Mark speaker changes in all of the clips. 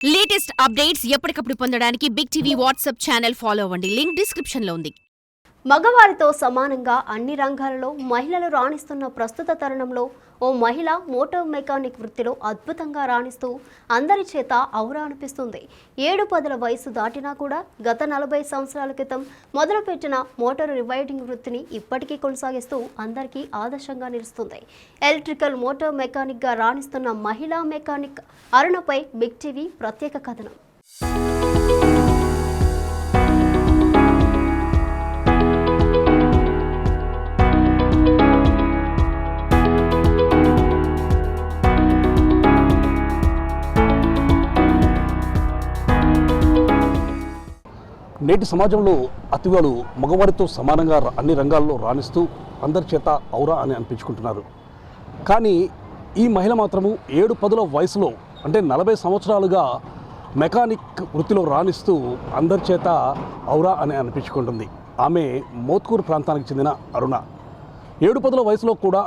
Speaker 1: Latest updates ఎప్పటికప్పుడు పొందడానికి Big TV WhatsApp channel follow అవ్వండి. లింక్ డిస్క్రిప్షన్ లో ఉంది.
Speaker 2: మగవారితో సమానంగా అన్ని రంగాలలో మహిళలు రాణిస్తున్న ప్రస్తుత తరుణంలో ఓ మహిళ మోటార్ మెకానిక్ వృత్తిలో అద్భుతంగా రాణిస్తూ అందరి చేత ఔరా అనిపిస్తుంది. 7-10 వయసు దాటినా కూడా గత 40 సంవత్సరాల క్రితం మొదలుపెట్టిన మోటార్ రివైడింగ్ వృత్తిని ఇప్పటికీ కొనసాగిస్తూ అందరికీ ఆదర్శంగా నిలుస్తుంది. ఎలక్ట్రికల్ మోటార్ మెకానిక్గా రాణిస్తున్న మహిళా మెకానిక్ అరుణపై బిగ్ టీవీ ప్రత్యేక కథనం.
Speaker 3: నేటి సమాజంలో అతివాళ్ళు మగవారితో సమానంగా అన్ని రంగాల్లో రాణిస్తూ అందరి చేత ఔరా అని అనిపించుకుంటున్నారు. కానీ ఈ మహిళ మాత్రము 7-10 వయసులో అంటే 40 సంవత్సరాలుగా మెకానిక్ వృత్తిలో రాణిస్తూ అందరి చేత ఔరా అని అనిపించుకుంటుంది. ఆమె మోత్కూరు ప్రాంతానికి చెందిన అరుణ. 7-10 వయసులో కూడా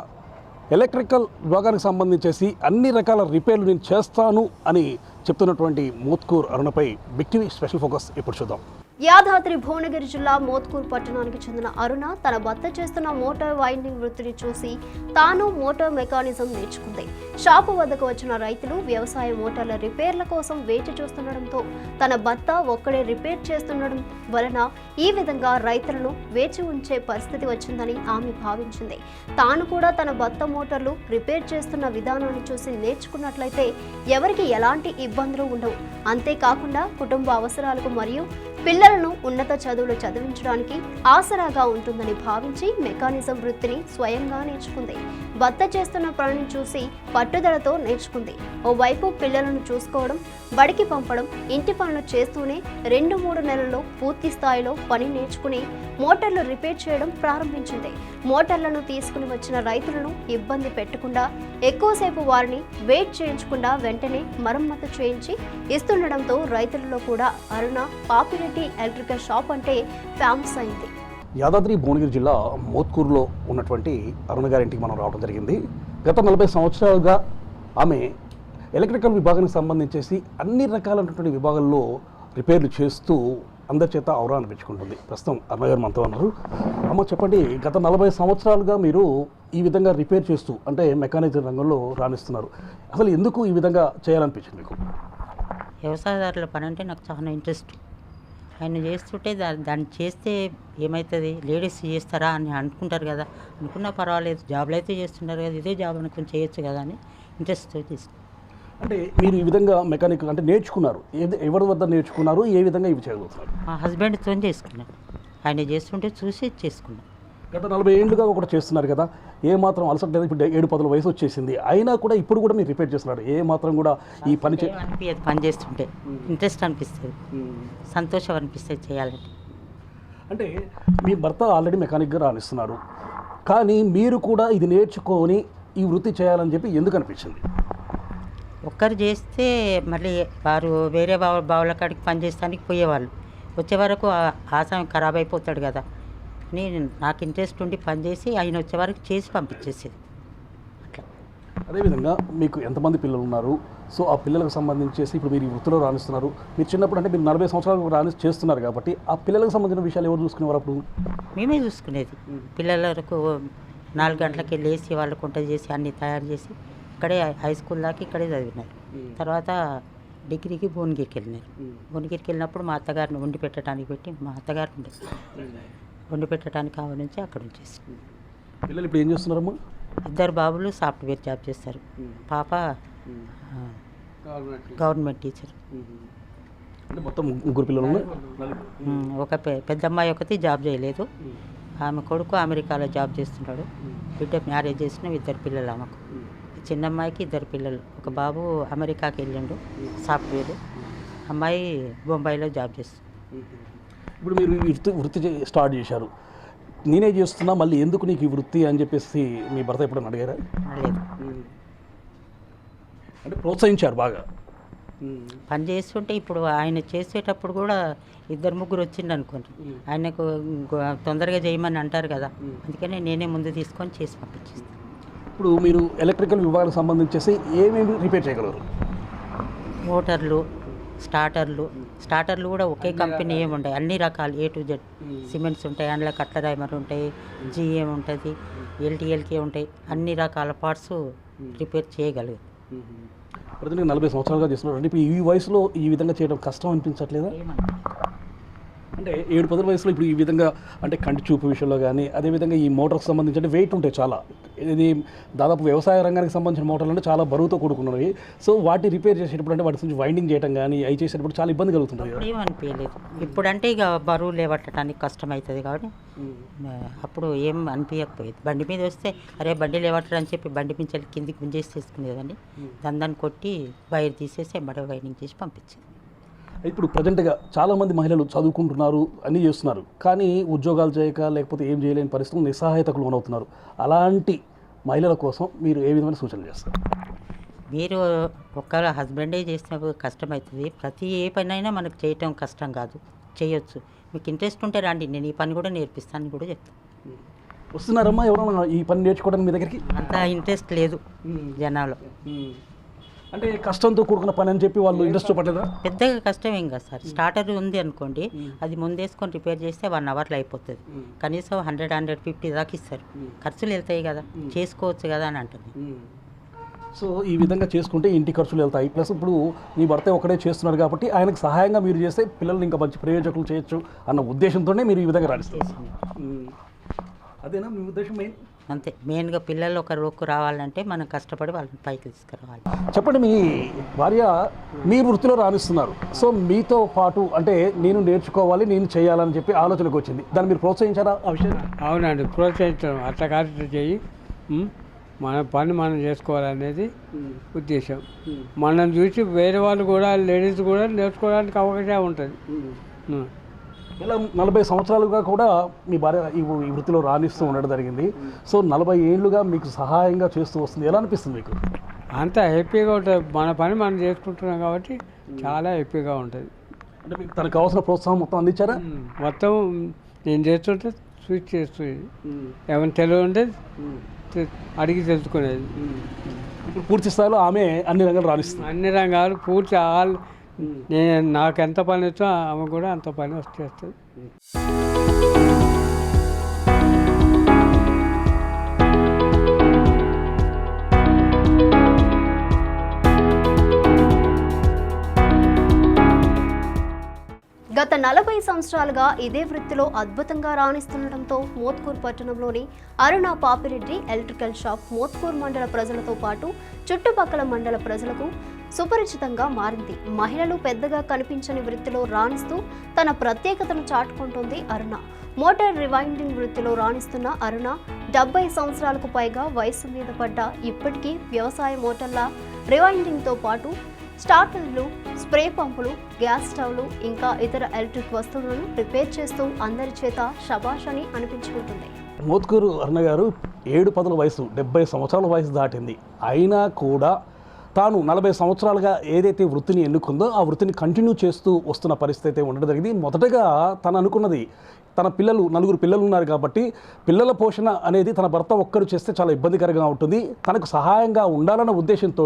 Speaker 3: ఎలక్ట్రికల్ విభాగానికి సంబంధించేసి అన్ని రకాల రిపేర్లు నేను చేస్తాను అని చెప్తున్నటువంటి మోత్కూరు అరుణపై బిగ్ టీవీ స్పెషల్ ఫోకస్ ఇప్పుడు చూద్దాం.
Speaker 2: యాదాద్రి భువనగిరి జిల్లా మోత్కూర్ పట్టణానికి చెందిన అరుణ తన భర్త చేస్తున్న మోటార్ వైండింగ్ వృత్తిని చూసి తాను మోటార్ మెకానిజం నేర్చుకుంది. షాపు వద్దకు వచ్చిన రైతులు వ్యవసాయ మోటార్ల రిపేర్ల కోసం వేచి చూస్తుండడంతో తన భర్త ఒక్కడే రిపేర్ చేస్తుండడం వలన ఈ విధంగా రైతులను వేచి ఉంచే పరిస్థితి వచ్చిందని ఆమె భావించింది. తాను కూడా తన భర్త మోటార్లు రిపేర్ చేస్తున్న విధానాన్ని చూసి నేర్చుకున్నట్లయితే ఎవరికి ఎలాంటి ఇబ్బందులు ఉండవు. అంతేకాకుండా కుటుంబ అవసరాలకు మరియు పిల్లలను ఉన్నత చదువులు చదివించడానికి ఆసరాగా ఉంటుందని భావించి మెకానిజం వృత్తిని స్వయంగా నేర్చుకుంది. భర్త చేస్తున్న పనిని చూసి పట్టుదలతో నేర్చుకుంది. ఓవైపు పిల్లలను చూసుకోవడం, బడికి పంపడం, ఇంటి పనులు చేస్తూనే 2-3 నెలల్లో పూర్తి స్థాయిలో పని నేర్చుకుని మోటార్లు రిపేర్ చేయడం ప్రారంభించింది. మోటార్లను తీసుకుని వచ్చిన రైతులను ఇబ్బంది పెట్టకుండా ఎక్కువసేపు వారిని వెయిట్ చేయించకుండా వెంటనే మరమ్మతు చేయించి ఇస్తుండడంతో రైతులలో కూడా అరుణ పాపిరెడ్డి ఎలక్ట్రికల్ షాప్ అంటే ఫేమస్ అయింది.
Speaker 3: యాదాద్రి భువనగిరి జిల్లా మోత్కూరులో ఉన్నటువంటి అరుణ గారింటికి మనం రావడం జరిగింది. గత 40 సంవత్సరాలుగా ఆమె ఎలక్ట్రికల్ విభాగానికి సంబంధించేసి అన్ని రకాలైనటువంటి విభాగాల్లో రిపేర్లు చేస్తూ అందరి చేత ఔరా అనిపించుకుంటుంది. ప్రస్తుతం అరుణ గారు మనతో ఉన్నారు. అమ్మ చెప్పండి, గత 40 సంవత్సరాలుగా మీరు ఈ విధంగా రిపేర్ చేస్తూ అంటే మెకానిజం రంగంలో రాణిస్తున్నారు. అసలు ఎందుకు ఈ విధంగా చేయాలనిపించింది మీకు?
Speaker 4: వ్యవసాయదారుల పని అంటే నాకు చాలా ఇంట్రెస్ట్. ఆయన చేస్తుంటే దాన్ని చేస్తే ఏమవుతుంది, లేడీస్ చేస్తారా అని అనుకుంటారు కదా. అనుకున్నా పర్వాలేదు, జాబ్లు అయితే చేస్తుంటారు కదా, ఇదే జాబ్ అనుకుని చేయొచ్చు కదా అని ఇంట్రెస్ట్తో తీసుకున్నాను.
Speaker 3: అంటే మీరు ఈ విధంగా మెకానిక్ అంటే నేర్చుకున్నారు, ఎవరి వద్ద నేర్చుకున్నారు, ఏ విధంగా ఇవి చేయగలుగుతున్నారు?
Speaker 4: మా హస్బెండ్తో చేసుకున్నాను. ఆయన చేస్తుంటే చూసి చేసుకున్నాను.
Speaker 3: గత 40 ఏళ్ళుగా కూడా చేస్తున్నారు కదా, ఏ మాత్రం అలసట లేదు. ఇప్పుడు 7-10 వయసు వచ్చేసింది, అయినా కూడా ఇప్పుడు కూడా మీరు రిపేర్ చేస్తున్నారు. ఏ మాత్రం కూడా ఈ పని
Speaker 4: అనిపించదు. పని చేస్తుంటే ఇంట్రెస్ట్ అనిపిస్తుంది, సంతోషం అనిపిస్తుంది చేయాలంటే.
Speaker 3: అంటే మీ భర్త ఆల్రెడీ మెకానిక్గా రాణిస్తున్నారు, కానీ మీరు కూడా ఇది నేర్చుకొని ఈ వృత్తి చేయాలని చెప్పి ఎందుకు అనిపించింది?
Speaker 4: ఒక్కరు చేస్తే మళ్ళీ వారు వేరే బావుల కాడికి పని చేస్తానికి పోయేవాళ్ళు. వచ్చే వరకు ఆశయం ఖరాబ్ అయిపోతాడు కదా అని నాకు ఇంట్రెస్ట్ ఉండి పనిచేసి ఆయన వచ్చే వరకు చేసి పంపించేసేది. అట్లా.
Speaker 3: అదేవిధంగా మీకు ఎంతమంది పిల్లలు ఉన్నారు? సో ఆ పిల్లలకు సంబంధించేసి ఇప్పుడు మీరు ఈ వృత్తిలో రాణిస్తున్నారు. మీరు చిన్నప్పుడు అంటే మీరు 40 సంవత్సరాలు చేస్తున్నారు కాబట్టి ఆ పిల్లలకు సంబంధించిన విషయాలు ఎవరు చూసుకునేవారు అప్పుడు?
Speaker 4: మేమే చూసుకునేది. పిల్లలకు 4 గంటలకి లేచి వాళ్ళకు వంట చేసి అన్నీ తయారు చేసి ఇక్కడే హై స్కూల్ దాకా ఇక్కడే చదివినారు. తర్వాత డిగ్రీకి భువనగిరికి వెళ్ళినారు. భువనగిరికి వెళ్ళినప్పుడు మా అత్తగారిని వండి పెట్టడానికి పెట్టి మా అత్తగారు వండి పెట్టడానికి కావాలి నుంచి అక్కడ ఉంచేసి.
Speaker 3: పిల్లలు ఇప్పుడు ఏం చేస్తున్నారమ్మా?
Speaker 4: 2 బాబులు సాఫ్ట్వేర్ జాబ్ చేస్తారు. పాప గవర్నమెంట్ టీచర్.
Speaker 3: మొత్తం 3 పిల్లలు.
Speaker 4: ఒక పెద్దమ్మాయి ఒకటి జాబ్ చేయలేదు. ఆమె కొడుకు అమెరికాలో జాబ్ చేస్తున్నాడు. బిడ్డ మ్యారేజ్ చేసిన 2 పిల్లలు ఆమెకు. చిన్నమ్మాయికి 2 పిల్లలు. ఒక బాబు అమెరికాకి వెళ్ళిండు సాఫ్ట్వేర్, అమ్మాయి బొంబాయిలో జాబ్ చేస్తుంది.
Speaker 3: ఇప్పుడు మీరు ఈ వృత్తి స్టార్ట్ చేశారు, నేనే చేస్తున్నా, మళ్ళీ ఎందుకు నీకు ఈ వృత్తి అని చెప్పేసి మీ భర్త ఎప్పుడైనా అడిగారా?
Speaker 4: లేదు,
Speaker 3: అంటే ప్రోత్సహించారు బాగా.
Speaker 4: పని చేస్తుంటే ఇప్పుడు ఆయన చేసేటప్పుడు కూడా 2-3 వచ్చిండు అనుకోండి, ఆయనకు తొందరగా చేయమని అంటారు కదా, అందుకనే నేనే ముందు తీసుకొని చేసి పంపించేస్తాను.
Speaker 3: ఇప్పుడు మీరు ఎలక్ట్రికల్ విభాగానికి సంబంధించేసి ఏమేమి రిపేర్ చేయగలరు?
Speaker 4: మోటార్లు, స్టార్టర్లు కూడా ఒకే కంపెనీ ఏమి ఉంటాయి, అన్ని రకాలు A to Z సిమెంట్స్ ఉంటాయి, అందులో కట్లరైమర్ ఉంటాయి, GM ఉంటుంది, LTLK ఉంటాయి, అన్ని రకాల పార్ట్స్ రిపేర్ చేయగలరు.
Speaker 3: ప్రతి 40 సంవత్సరాలుగా చేస్తున్నారు అంటే ఇప్పుడు ఈ వయసులో ఈ విధంగా చేయడం కష్టం అనిపించట్లేదా? అంటే 7-10 వయసులో ఇప్పుడు ఈ విధంగా అంటే కంటి చూపు విషయంలో కానీ అదేవిధంగా ఈ మోటార్కి సంబంధించి అంటే వెయిట్ ఉంటాయి చాలా, ఇది దాదాపు వ్యవసాయ రంగానికి సంబంధించిన మోటార్లు అంటే చాలా బరువుతో కూడుకున్నవి. సో వాటిని రిపేర్ చేసేటప్పుడు అంటే వాటి నుంచి వైండింగ్ చేయడం కానీ అవి చేసేటప్పుడు చాలా ఇబ్బంది కలుగుతుంది కదా.
Speaker 4: ఏమనిపించలేదు, ఇప్పుడంటే ఇక బరువు లేవట్టడానికి కష్టమవుతుంది కాబట్టి అప్పుడు ఏం అనిపించకపోయేది. బండి మీద వస్తే అరే బండి లేవట్టడం అని చెప్పి బండి నుంచి కిందికి గుంజేసి తీసుకునేదండి, దాన్ని కొట్టి వైర్ తీసేసి ఎంబడే వైండింగ్ చేసి పంపించేది.
Speaker 3: ఇప్పుడు ప్రజెంట్గా చాలామంది మహిళలు చదువుకుంటున్నారు, అన్నీ చేస్తున్నారు, కానీ ఉద్యోగాలు చేయక లేకపోతే ఏం చేయలేని పరిస్థితులు నిస్సహాయతకు లోనవుతున్నారు. అలాంటి మహిళల కోసం మీరు ఏ విధమైన సూచనలు చేస్తారు?
Speaker 4: మీరు ఒక్కళ్ళ హస్బెండే చేసినప్పుడు కష్టమవుతుంది, ప్రతి ఏ పని అయినా మనకు చేయటం కష్టం కాదు, చేయొచ్చు. మీకు ఇంట్రెస్ట్ ఉంటే రండి, నేను ఈ పని కూడా నేర్పిస్తాను కూడా చెప్తాను.
Speaker 3: వస్తున్నారమ్మా ఎవరన్నా ఈ పని నేర్చుకోవడానికి మీ దగ్గరికి?
Speaker 4: అంత ఇంట్రెస్ట్ లేదు జనాలు,
Speaker 3: అంటే కష్టంతో కూడుకున్న పని అని చెప్పి వాళ్ళు ఇంట్రెస్ట్ చూపట్లేదా?
Speaker 4: పెద్దగా కష్టం ఏం కాదు సార్. స్టార్టర్ ఉంది అనుకోండి, అది ముందేసుకొని రిపేర్ చేస్తే 1 అవర్లో అయిపోతుంది. కనీసం 100-150 దాకా ఇస్తారు, ఖర్చులు వెళ్తాయి కదా, చేసుకోవచ్చు కదా అని అంటుంది.
Speaker 3: సో ఈ విధంగా చేసుకుంటే ఇంటి ఖర్చులు వెళ్తాయి, ప్లస్ ఇప్పుడు మీ భర్త ఒకడే చేస్తున్నారు కాబట్టి ఆయనకు సహాయంగా మీరు చేస్తే పిల్లల్ని ఇంకా మంచి ప్రయోజకులు చేయొచ్చు అన్న ఉద్దేశంతోనే మీరు ఈ విధంగా రాణిస్తారు. అదేనా మీ ఉద్దేశం మెయిన్?
Speaker 4: అంతే, మెయిన్గా పిల్లలు ఒక రోక్కు రావాలంటే మనం కష్టపడి వాళ్ళని పైకి తీసుకురావాలి.
Speaker 3: చెప్పండి, మీ భార్య మీ వృత్తిలో రాణిస్తున్నారు, సో మీతో పాటు అంటే నేను నేర్చుకోవాలి, నేను చేయాలని చెప్పి ఆలోచనకు వచ్చింది, దాన్ని మీరు ప్రోత్సహించారా ఆ విషయం?
Speaker 5: అవునండి, ప్రోత్సహించడం. అట్లా కాదు చెయ్యి, మన పని మనం చేసుకోవాలనేది ఉద్దేశం. మనం చూసి వేరే వాళ్ళు కూడా, లేడీస్ కూడా నేర్చుకోవడానికి అవకాశం ఉంటుంది.
Speaker 3: ఇలా 40 సంవత్సరాలుగా కూడా మీ భార్య ఈ వృత్తిలో రాణిస్తూ ఉండడం జరిగింది. సో 40 ఏళ్ళుగా మీకు సహాయంగా చేస్తూ వస్తుంది, ఎలా అనిపిస్తుంది మీకు?
Speaker 5: అంతా హ్యాపీగా ఉంటుంది, మన పని మనం చేసుకుంటున్నాం కాబట్టి చాలా హ్యాపీగా ఉంటుంది.
Speaker 3: అంటే మీకు తనకు కావాల్సిన ప్రోత్సాహం మొత్తం అందించారా?
Speaker 5: మొత్తం నేను చేస్తుంటే స్విచ్ చేస్తుంది, ఏమైనా తెలివి ఉంటే అడిగి తెలుసుకునేది.
Speaker 3: ఇప్పుడు పూర్తి స్థాయిలో ఆమె అన్ని రంగాలు రాణిస్తుంది.
Speaker 5: అన్ని రంగాలు పూర్తి నేను నాకు ఎంత పని వచ్చో ఆమె కూడా అంత పని వచ్చేస్తుంది.
Speaker 2: గత 40 సంవత్సరాలుగా ఇదే వృత్తిలో అద్భుతంగా రాణిస్తుండటంతో మోత్కూర్ పట్టణంలోని అరుణ పాపిరెడ్డి ఎలక్ట్రికల్ షాప్ మోత్కూర్ మండల ప్రజలతో పాటు చుట్టుపక్కల మండల ప్రజలకు సుపరిచితంగా మారింది. మహిళలు పెద్దగా కనిపించని వృత్తిలో రాణిస్తూ తన ప్రత్యేకతను చాటుకుంటోంది అరుణ. మోటార్ రివైండింగ్ వృత్తిలో రాణిస్తున్న అరుణ 70 సంవత్సరాలకు పైగా వయసు మీద పడ్డ ఇప్పటికీ వ్యవసాయ మోటార్ల రివైండింగ్తో పాటు స్టార్టర్లు, స్ప్రే పంపులు, గ్యాస్ స్టవ్లు ఇంకా ఇతర ఎలక్ట్రిక్ వస్తువులను రిపేర్ చేస్తూ అందరి చేత శబాష్ అని అనిపించుకుంటుంది.
Speaker 3: మోత్కూరు అరుణ గారు 7-10 వయసు, 70 సంవత్సరాల వయసు దాటింది. అయినా కూడా తాను 40 సంవత్సరాలుగా ఏదైతే వృత్తిని ఎన్నుకుందో ఆ వృత్తిని కంటిన్యూ చేస్తూ వస్తున్న పరిస్థితి అయితే ఉండడం జరిగింది. మొదటగా తను అనుకున్నది, తన పిల్లలు 4 పిల్లలు ఉన్నారు కాబట్టి పిల్లల పోషణ అనేది తన భర్త ఒక్కరు చేస్తే చాలా ఇబ్బందికరంగా ఉంటుంది, తనకు సహాయంగా ఉండాలన్న ఉద్దేశంతో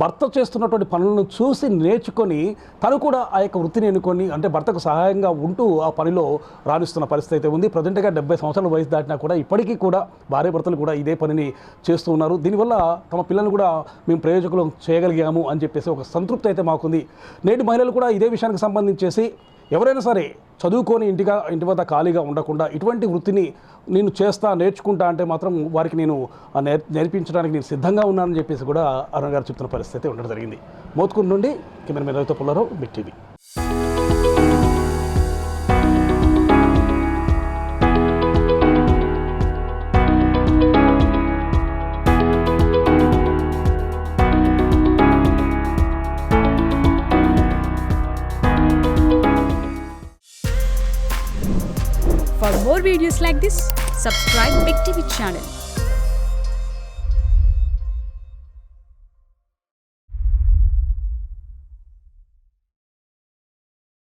Speaker 3: భర్త చేస్తున్నటువంటి పనులను చూసి నేర్చుకొని తను కూడా ఆ యొక్క వృత్తిని ఎన్నుకొని అంటే భర్తకు సహాయంగా ఉంటూ ఆ పనిలో రాణిస్తున్న పరిస్థితి అయితే ఉంది. ప్రజెంట్గా 70 సంవత్సరాల వయసు దాటినా కూడా ఇప్పటికీ కూడా భార్య భర్తలు కూడా ఇదే పనిని చేస్తూ ఉన్నారు. దీనివల్ల తమ పిల్లలను కూడా మేము ప్రయోజకులు చేయగలిగాము అని చెప్పేసి ఒక సంతృప్తి అయితే మాకుంది. నేటి మహిళలు కూడా ఇదే విషయానికి సంబంధించేసి ఎవరైనా సరే చదువుకొని ఇంటి వద్ద ఖాళీగా ఉండకుండా ఇటువంటి వృత్తిని నేను నేర్చుకుంటా అంటే మాత్రం వారికి నేను నేర్పించడానికి నేను సిద్ధంగా ఉన్నానని చెప్పేసి కూడా అరుణ గారు చెప్తున్న పరిస్థితి ఉండడం జరిగింది. మోత్కూరు నుండి కెమెరామెన్ రవితో Pullarao, big TV.
Speaker 6: For more videos like this, subscribe Big TV channel.